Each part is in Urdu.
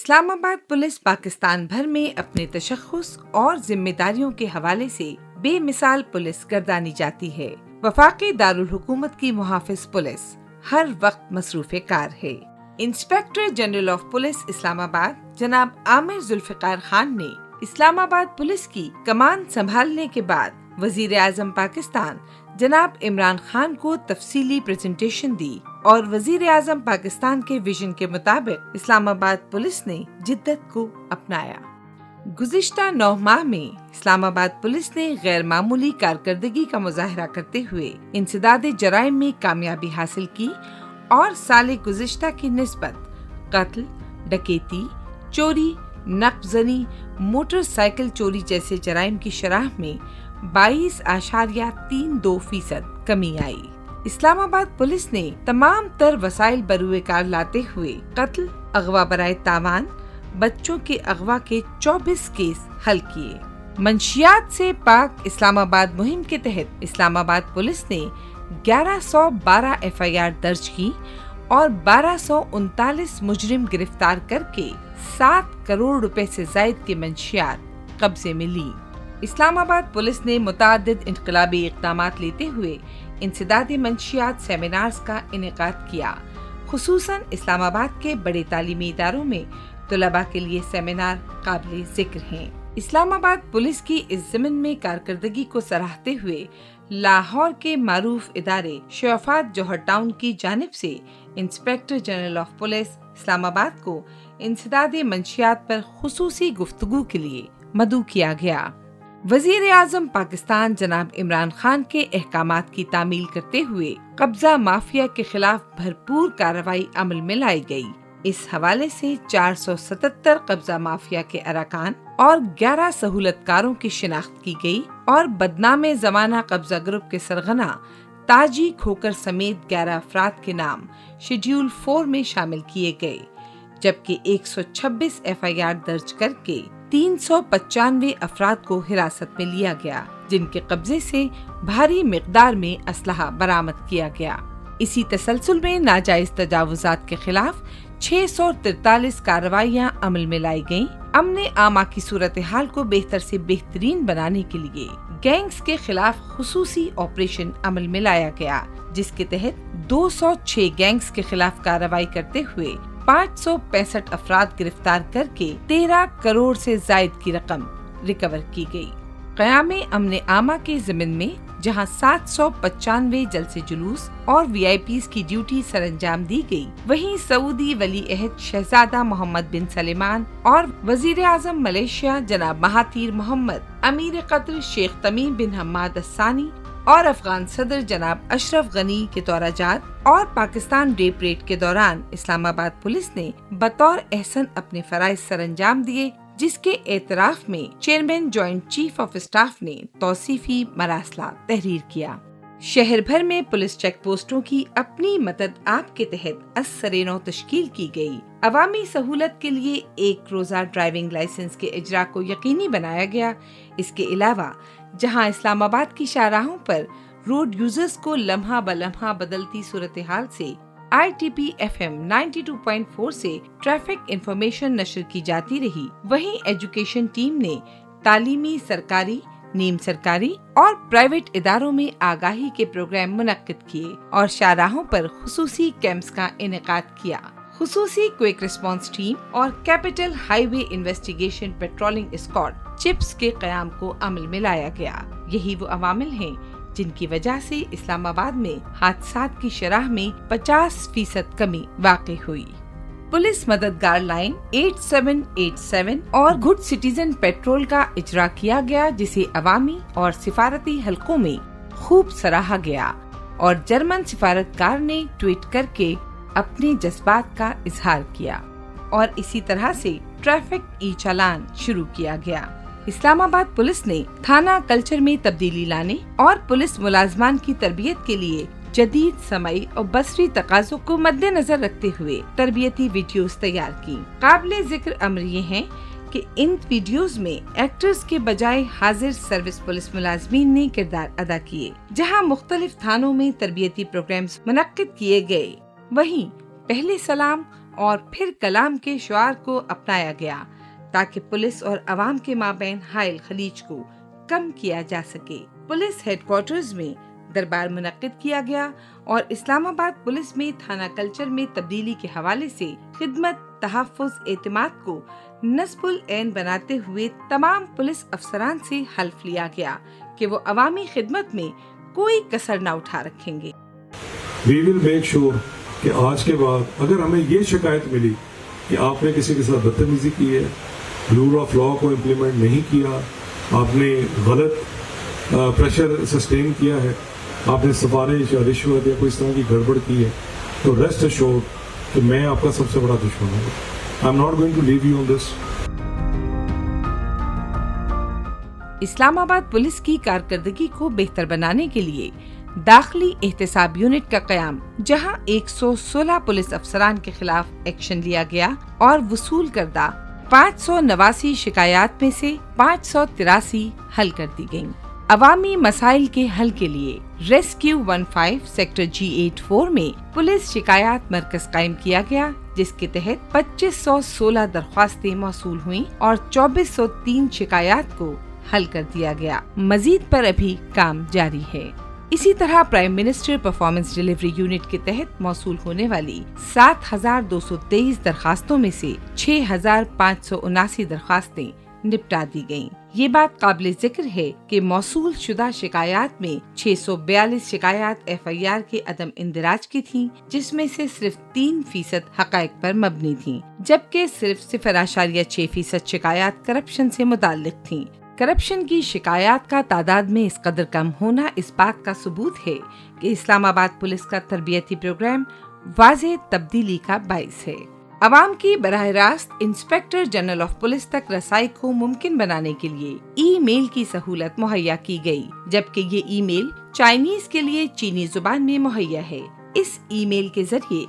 اسلام آباد پولیس پاکستان بھر میں اپنے تشخص اور ذمہ داریوں کے حوالے سے بے مثال پولیس گردانی جاتی ہے۔ وفاقی دارالحکومت کی محافظ پولیس ہر وقت مصروف کار ہے۔ انسپیکٹر جنرل آف پولیس اسلام آباد جناب عامر ذوالفقار خان نے اسلام آباد پولیس کی کمان سنبھالنے کے بعد وزیر اعظم پاکستان جناب عمران خان کو تفصیلی پریزنٹیشن دی اور وزیر اعظم پاکستان کے ویژن کے مطابق اسلام آباد پولیس نے جدت کو اپنایا۔ گزشتہ 9 ماہ میں اسلام آباد پولیس نے غیر معمولی کارکردگی کا مظاہرہ کرتے ہوئے انسداد جرائم میں کامیابی حاصل کی اور سال گزشتہ کی نسبت قتل، ڈکیتی، چوری، نقب زنی، موٹر سائیکل چوری جیسے جرائم کی شرح میں 22.32% کمی آئی۔ اسلام آباد پولیس نے تمام تر وسائل بروئے کار لاتے ہوئے قتل، اغوا برائے تاوان، بچوں کے اغوا کے 24 کیس حل کیے۔ منشیات سے پاک اسلام آباد مہم کے تحت اسلام آباد پولیس نے 1112 FIR درج کی اور 1239 مجرم گرفتار کر کے 7 کروڑ روپے سے زائد کی منشیات قبضے میں لی۔ اسلام آباد پولیس نے متعدد انقلابی اقدامات لیتے ہوئے انسداد منشیات سیمینارز کا انعقاد کیا۔ خصوصاً اسلام آباد کے بڑے تعلیمی اداروں میں طلباء کے لیے سیمینار قابل ذکر ہیں۔ اسلام آباد پولیس کی اس ضمن میں کارکردگی کو سراہتے ہوئے لاہور کے معروف ادارے شفاعت جوہر ٹاؤن کی جانب سے انسپیکٹر جنرل آف پولیس اسلام آباد کو انسداد منشیات پر خصوصی گفتگو کے لیے مدعو کیا گیا۔ وزیر اعظم پاکستان جناب عمران خان کے احکامات کی تعمیل کرتے ہوئے قبضہ مافیا کے خلاف بھرپور کارروائی عمل میں لائی گئی۔ اس حوالے سے 477 قبضہ مافیا کے اراکان اور 11 سہولت کاروں کی شناخت کی گئی اور بدنام زمانہ قبضہ گروپ کے سرغنہ تاجی کھوکر سمیت 11 افراد کے نام شیڈیول 4 میں شامل کیے گئے، جبکہ 126 FIR درج کر کے 395 افراد کو حراست میں لیا گیا، جن کے قبضے سے بھاری مقدار میں اسلحہ برآمد کیا گیا۔ اسی تسلسل میں ناجائز تجاوزات کے خلاف 643 کارروائیاں عمل میں لائی گئیں۔ امن عامہ کی صورتحال کو بہتر سے بہترین بنانے کے لیے گینگز کے خلاف خصوصی آپریشن عمل میں لایا گیا، جس کے تحت 206 گینگز کے خلاف کارروائی کرتے ہوئے 565 افراد گرفتار کر کے 13 کروڑ سے زائد کی رقم ریکور کی گئی۔ قیام امن عامہ کے ضمن میں جہاں 795 جلسے جلوس اور VIPs کی ڈیوٹی سر انجام دی گئی، وہیں سعودی ولی عہد شہزادہ محمد بن سلمان اور وزیر اعظم ملیشیا جناب مہاتیر محمد، امیر قطر شیخ تمیم بن حماد الثانی اور افغان صدر جناب اشرف غنی کے دورہ جات اور پاکستان ڈے پریڈ کے دوران اسلام آباد پولیس نے بطور احسن اپنے فرائض سر انجام دیے، جس کے اعتراف میں chairman joint chief of staff نے توصیفی مراسلہ تحریر کیا۔ شہر بھر میں پولیس چیک پوسٹوں کی اپنی مدد آپ کے تحت ازسرِ نو تشکیل کی گئی۔ عوامی سہولت کے لیے 1 روزہ ڈرائیونگ لائسنس کے اجرا کو یقینی بنایا گیا۔ اس کے علاوہ جہاں اسلام آباد کی شاہراہوں پر روڈ یوزرز کو لمحہ بلمحہ بدلتی صورتحال سے ITP FM 92.4 سے ٹریفک انفارمیشن نشر کی جاتی رہی، وہیں ایجوکیشن ٹیم نے تعلیمی، سرکاری، نیم سرکاری اور پرائیویٹ اداروں میں آگاہی کے پروگرام منعقد کیے اور شاہراہوں پر خصوصی کیمپس کا انعقاد کیا۔ خصوصی کوئک ریسپانس ٹیم اور کیپٹل ہائی وے انویسٹیگیشن پیٹرولنگ اسکواڈ چپس کے قیام کو عمل میں لایا گیا۔ یہی وہ عوامل ہیں جن کی وجہ سے اسلام آباد میں حادثات کی شرح میں 50% کمی واقع ہوئی۔ پولیس مددگار لائن 8787 اور گڈ سٹیزن پیٹرول کا اجرا کیا گیا، جسے عوامی اور سفارتی حلقوں میں خوب سراہا گیا اور جرمن سفارتکار نے ٹویٹ کر کے اپنے جذبات کا اظہار کیا اور اسی طرح سے ٹریفک ای چالان شروع کیا گیا۔ اسلام آباد پولیس نے تھانہ کلچر میں تبدیلی لانے اور پولیس ملازمان کی تربیت کے لیے جدید سمعی اور بصری تقاضوں کو مد نظر رکھتے ہوئے تربیتی ویڈیوز تیار کی۔ قابل ذکر امر یہ ہیں کہ ان ویڈیوز میں ایکٹرز کے بجائے حاضر سروس پولیس ملازمین نے کردار ادا کیے، جہاں مختلف تھانوں میں تربیتی پروگرامز منعقد کیے گئے۔ وہیں پہلے سلام اور پھر کلام کے شعار کو اپنایا گیا تاکہ پولیس اور عوام کے مابین حائل خلیج کو کم کیا جا سکے۔ پولیس ہیڈ کوارٹرز میں دربار منعقد کیا گیا اور اسلام آباد پولیس میں تھانہ کلچر میں تبدیلی کے حوالے سے خدمت، تحفظ، اعتماد کو نصب العین بناتے ہوئے تمام پولیس افسران سے حلف لیا گیا کہ وہ عوامی خدمت میں کوئی کسر نہ اٹھا رکھیں گے۔ We will make sure کہ آج کے بعد اگر ہمیں یہ شکایت ملی کہ آپ نے کسی کے ساتھ بدتمیزی کی ہے، رول آف لاء کو امپلیمنٹ نہیں کیا، آپ نے غلط پریشر سسٹین کیا ہے، آپ نے سفارش یا رشوت یا کوئی اس طرح کی گڑبڑ کی ہے، تو ریسٹ ایشورڈ کہ میں آپ کا سب سے بڑا دشمن ہوں۔ I'm not going to leave you on this۔ اسلام آباد پولیس کی کارکردگی کو بہتر بنانے کے لیے داخلی احتساب یونٹ کا قیام، جہاں 116 پولیس افسران کے خلاف ایکشن لیا گیا اور وصول کردہ 589 شکایات میں سے 583 حل کر دی گئیں۔ عوامی مسائل کے حل کے لیے ریسکیو 15 سیکٹر G84 میں پولیس شکایات مرکز قائم کیا گیا، جس کے تحت 2516 درخواستیں موصول ہوئیں اور 2403 شکایات کو حل کر دیا گیا۔ مزید پر ابھی کام جاری ہے۔ اسی طرح prime minister performance delivery unit کے تحت موصول ہونے والی 7223 درخواستوں میں سے 6579 درخواستیں نپٹا دی گئیں۔ یہ بات قابل ذکر ہے کہ موصول شدہ شکایات میں 642 شکایات FIR کے عدم اندراج کی تھیں، جس میں سے صرف 3% حقائق پر مبنی تھیں، جبکہ صرف 0.6% شکایات کرپشن سے متعلق تھیں۔ کرپشن کی شکایات کا تعداد میں اس قدر کم ہونا اس بات کا ثبوت ہے کہ اسلام آباد پولیس کا تربیتی پروگرام واضح تبدیلی کا باعث ہے۔ عوام کی براہ راست انسپکٹر جنرل آف پولیس تک رسائی کو ممکن بنانے کے لیے ای میل کی سہولت مہیا کی گئی، جبکہ یہ ای میل چائنیز کے لیے چینی زبان میں مہیا ہے۔ اس ای میل کے ذریعے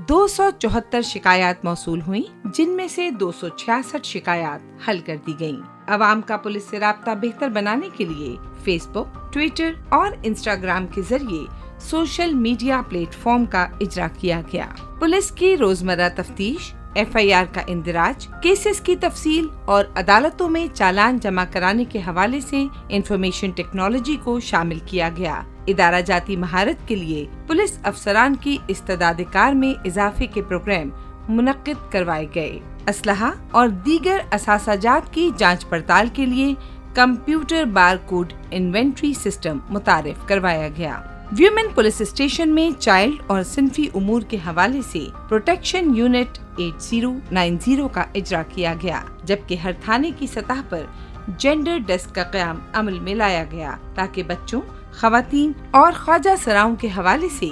274 شکایات موصول ہوئیں، جن میں سے 266 شکایات حل کر دی گئیں۔ عوام کا پولیس سے رابطہ بہتر بنانے کے لیے فیس بک، ٹویٹر اور انسٹاگرام کے ذریعے سوشل میڈیا پلیٹ فارم کا اجرا کیا گیا۔ پولیس کی روزمرہ تفتیش، FIR کا اندراج، کیسز کی تفصیل اور عدالتوں میں چالان جمع کرانے کے حوالے سے انفارمیشن ٹیکنالوجی کو شامل کیا گیا۔ ادارہ جاتی مہارت کے لیے پولیس افسران کی استعداد کار میں اضافے کے پروگرام منعقد کروائے گئے۔ اسلحہ اور دیگر اثاثہ جات کی جانچ پڑتال کے لیے computer bar code inventory system متعارف کروایا گیا۔ ویومن پولیس اسٹیشن میں چائلڈ اور صنفی امور کے حوالے سے پروٹیکشن یونٹ 8090 کا اجرا کیا گیا، جبکہ ہر تھانے کی سطح پر جینڈر ڈیسک کا قیام عمل میں لایا گیا تاکہ بچوں، خواتین اور خواجہ سراؤں کے حوالے سے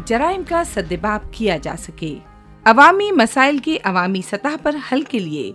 جرائم کا سدباب کیا جا سکے۔ عوامی مسائل کے عوامی سطح پر حل کے لیے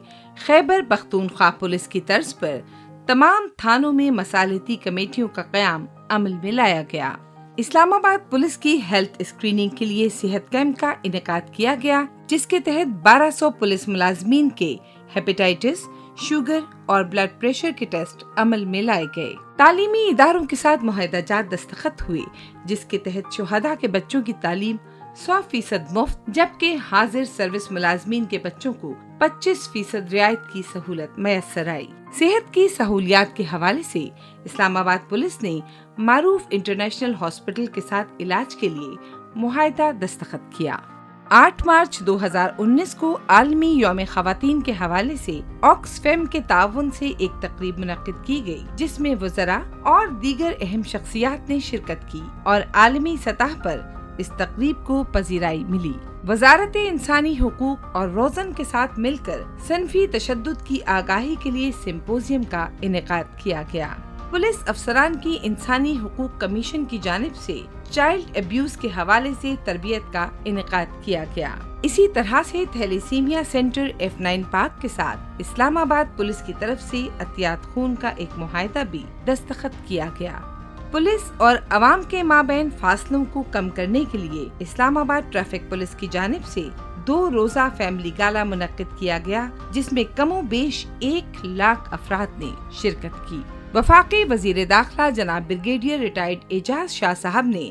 خیبر پختونخوا پولیس کی طرز پر تمام تھانوں میں مصالحتی کمیٹیوں کا قیام عمل میں لایا گیا۔ اسلام آباد پولیس کی ہیلتھ اسکریننگ کے لیے صحت کیمپ کا انعقاد کیا گیا، جس کے تحت 1200 پولیس ملازمین کے ہیپیٹائٹس، شوگر اور بلڈ پریشر کے ٹیسٹ عمل میں لائے گئے۔ تعلیمی اداروں کے ساتھ معاہدہ جات دستخط ہوئے، جس کے تحت شہداء کے بچوں کی تعلیم 100% مفت، جبکہ حاضر سروس ملازمین کے بچوں کو 25% رعایت کی سہولت میسر آئی۔ صحت کی سہولیات کے حوالے سے اسلام آباد پولیس نے معروف انٹرنیشنل ہاسپٹل کے ساتھ علاج کے لیے معاہدہ دستخط کیا۔ 8 مارچ 2019 کو عالمی یوم خواتین کے حوالے سے آکسفیم کے تعاون سے ایک تقریب منعقد کی گئی، جس میں وزراء اور دیگر اہم شخصیات نے شرکت کی اور عالمی سطح پر اس تقریب کو پذیرائی ملی۔ وزارت انسانی حقوق اور روزن کے ساتھ مل کر صنفی تشدد کی آگاہی کے لیے سمپوزیم کا انعقاد کیا گیا۔ پولیس افسران کی انسانی حقوق کمیشن کی جانب سے چائلڈ ابیوز کے حوالے سے تربیت کا انعقاد کیا گیا۔ اسی طرح سے تھیلیسیمیا سینٹر F9 پارک کے ساتھ اسلام آباد پولیس کی طرف سے عطیات خون کا ایک معاہدہ بھی دستخط کیا گیا۔ پولیس اور عوام کے مابین فاصلوں کو کم کرنے کے لیے اسلام آباد ٹریفک پولیس کی جانب سے 2 روزہ فیملی گالا منعقد کیا گیا، جس میں کم و بیش 1 لاکھ افراد نے شرکت کی۔ وفاقی وزیر داخلہ جناب بریگیڈیئر ریٹائرڈ اعجاز شاہ صاحب نے